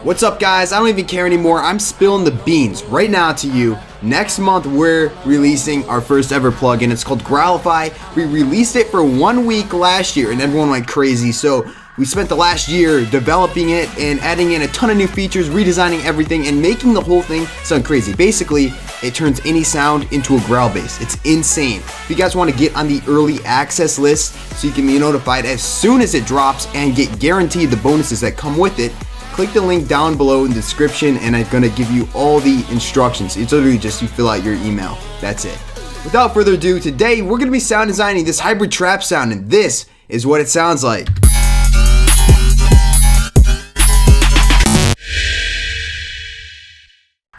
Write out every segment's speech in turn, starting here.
What's up, guys? I don't even care anymore. I'm spilling the beans right now to you. Next month, we're releasing our first ever plugin. It's called Growlify. We released it for 1 week last year, and everyone went crazy. So we spent the last year developing it and adding in a ton of new features, redesigning everything, and making the whole thing sound crazy. Basically, it turns any sound into a growl bass. It's insane. If you guys want to get on the early access list so you can be notified as soon as it drops and get guaranteed the bonuses that come with it, click the link down below in the description and I'm gonna give you all the instructions. It's literally just you fill out your email. That's it. Without further ado, today we're gonna be sound designing this hybrid trap sound, and this is what it sounds like.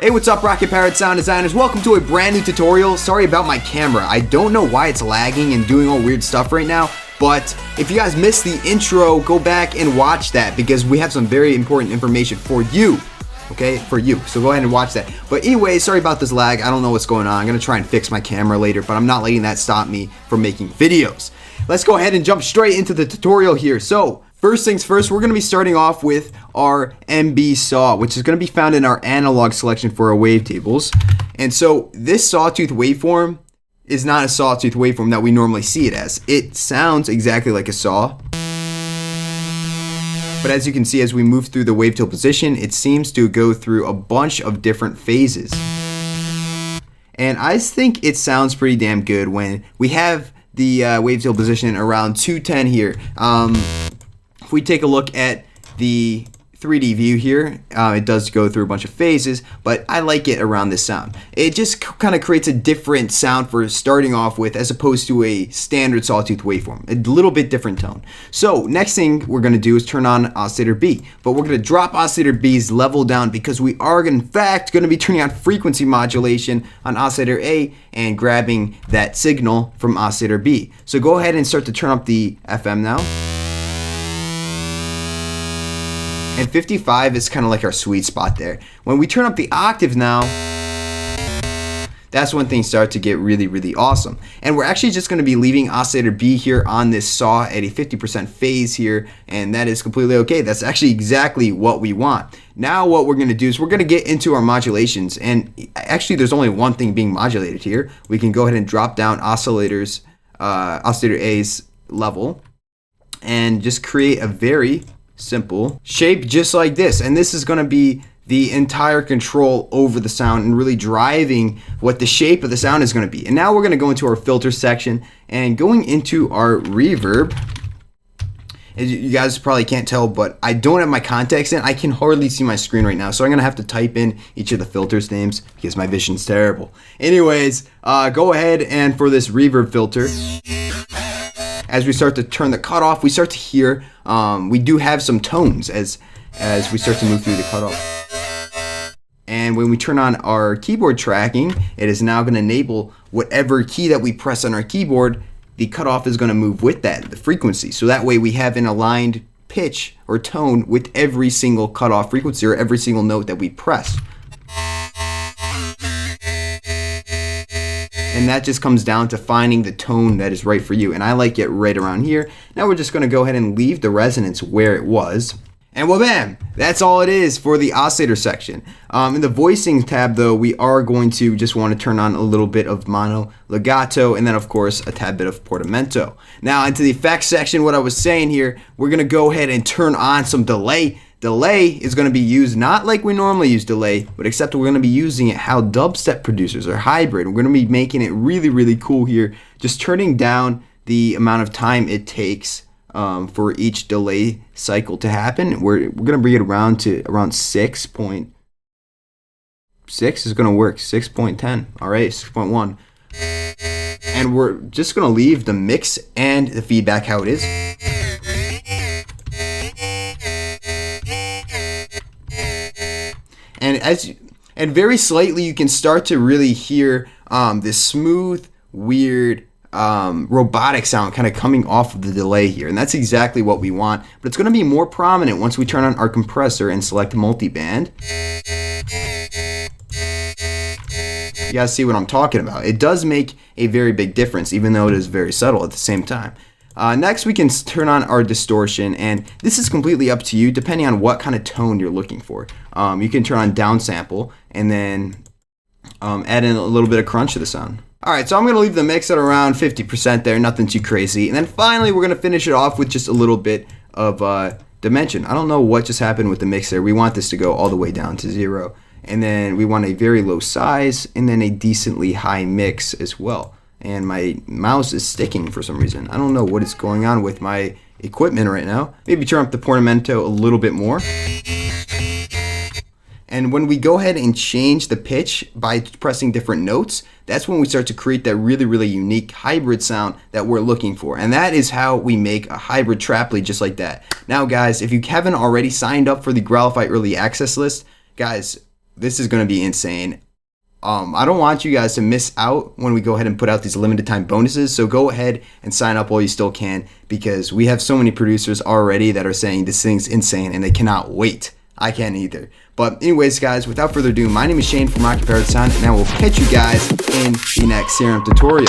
Hey, what's up, Rocket Parrot sound designers? Welcome to a brand new tutorial. Sorry about my camera. I don't know why it's lagging and doing all weird stuff right now. But if you guys missed the intro, go back and watch that because we have some very important information for you. Okay, for you. So go ahead and watch that. But anyway, sorry about this lag. I don't know what's going on. I'm going to try and fix my camera later, but I'm not letting that stop me from making videos. Let's go ahead and jump straight into the tutorial here. So first things first, we're going to be starting off with our MB saw, which is going to be found in our analog selection for our wavetables. And so this sawtooth waveform is not a sawtooth waveform that we normally see it as. It sounds exactly like a saw, but as you can see, as we move through the wavetail position, it seems to go through a bunch of different phases. And I think it sounds pretty damn good when we have the wavetail position around 210 here. If we take a look at the 3D view here, it does go through a bunch of phases, but I like it around this sound. It just kind of creates a different sound for starting off with as opposed to a standard sawtooth waveform. A little bit different tone. So next thing we're going to do is turn on oscillator B, but we're going to drop oscillator B's level down because we are in fact going to be turning on frequency modulation on oscillator A and grabbing that signal from oscillator B. So go ahead and start to turn up the FM now. And 55 is kind of like our sweet spot there. When we turn up the octave now, that's when things start to get really, really awesome. And we're actually just going to be leaving oscillator B here on this saw at a 50% phase here, and that is completely okay. That's actually exactly what we want. Now what we're going to do is we're going to get into our modulations, and actually there's only one thing being modulated here. We can go ahead and drop down oscillator A's level and just create a very simple shape just like this, and this is going to be the entire control over the sound and really driving what the shape of the sound is going to be. And now we're going to go into our filter section and going into our reverb. As you guys probably can't tell, but I don't have my contacts in. I can hardly see my screen right now, so I'm gonna have to type in each of the filters names because my vision's terrible. Anyways, go ahead and for this reverb filter, as we start to turn the cutoff, we start to hear, we do have some tones as we start to move through the cutoff. And when we turn on our keyboard tracking, it is now going to enable whatever key that we press on our keyboard, the cutoff is going to move with that, the frequency. So that way we have an aligned pitch or tone with every single cutoff frequency or every single note that we press. And that just comes down to finding the tone that is right for you. And I like it right around here. Now we're just going to go ahead and leave the resonance where it was. And well, bam, that's all it is for the oscillator section. In the voicing tab though, we are going to just want to turn on a little bit of mono legato and then of course a tad bit of portamento. Now into the effects section, what I was saying here, we're going to go ahead and turn on some delay. Delay is going to be used not like we normally use delay, but except we're going to be using it how dubstep producers are hybrid. We're going to be making it really, really cool here, just turning down the amount of time it takes for each delay cycle to happen. We're going to bring it around to around 6.6 is going to work, 6.10, all right, 6.1. And we're just going to leave the mix and the feedback how it is. And very slightly you can start to really hear this smooth, weird, robotic sound kind of coming off of the delay here, and that's exactly what we want, but it's going to be more prominent once we turn on our compressor and select multiband. You guys see what I'm talking about. It does make a very big difference, even though it is very subtle at the same time. Next, we can turn on our distortion, and this is completely up to you depending on what kind of tone you're looking for. You can turn on downsample and then add in a little bit of crunch to the sound. Alright, so I'm going to leave the mix at around 50% there, nothing too crazy. And then finally, we're going to finish it off with just a little bit of dimension. I don't know what just happened with the mixer. We want this to go all the way down to 0. And then we want a very low size and then a decently high mix as well. And my mouse is sticking for some reason. I don't know what is going on with my equipment right now. Maybe turn up the portamento a little bit more. And when we go ahead and change the pitch by pressing different notes, that's when we start to create that really, really unique hybrid sound that we're looking for. And that is how we make a hybrid trap lead just like that. Now guys, if you haven't already signed up for the Growlify Early Access list, guys, this is going to be insane. I don't want you guys to miss out when we go ahead and put out these limited time bonuses. So go ahead and sign up while you still can, because we have so many producers already that are saying this thing's insane and they cannot wait. I can't either. But anyways, guys, without further ado, my name is Shane from Rocky Parrot Sound, and I will catch you guys in the next Serum tutorial.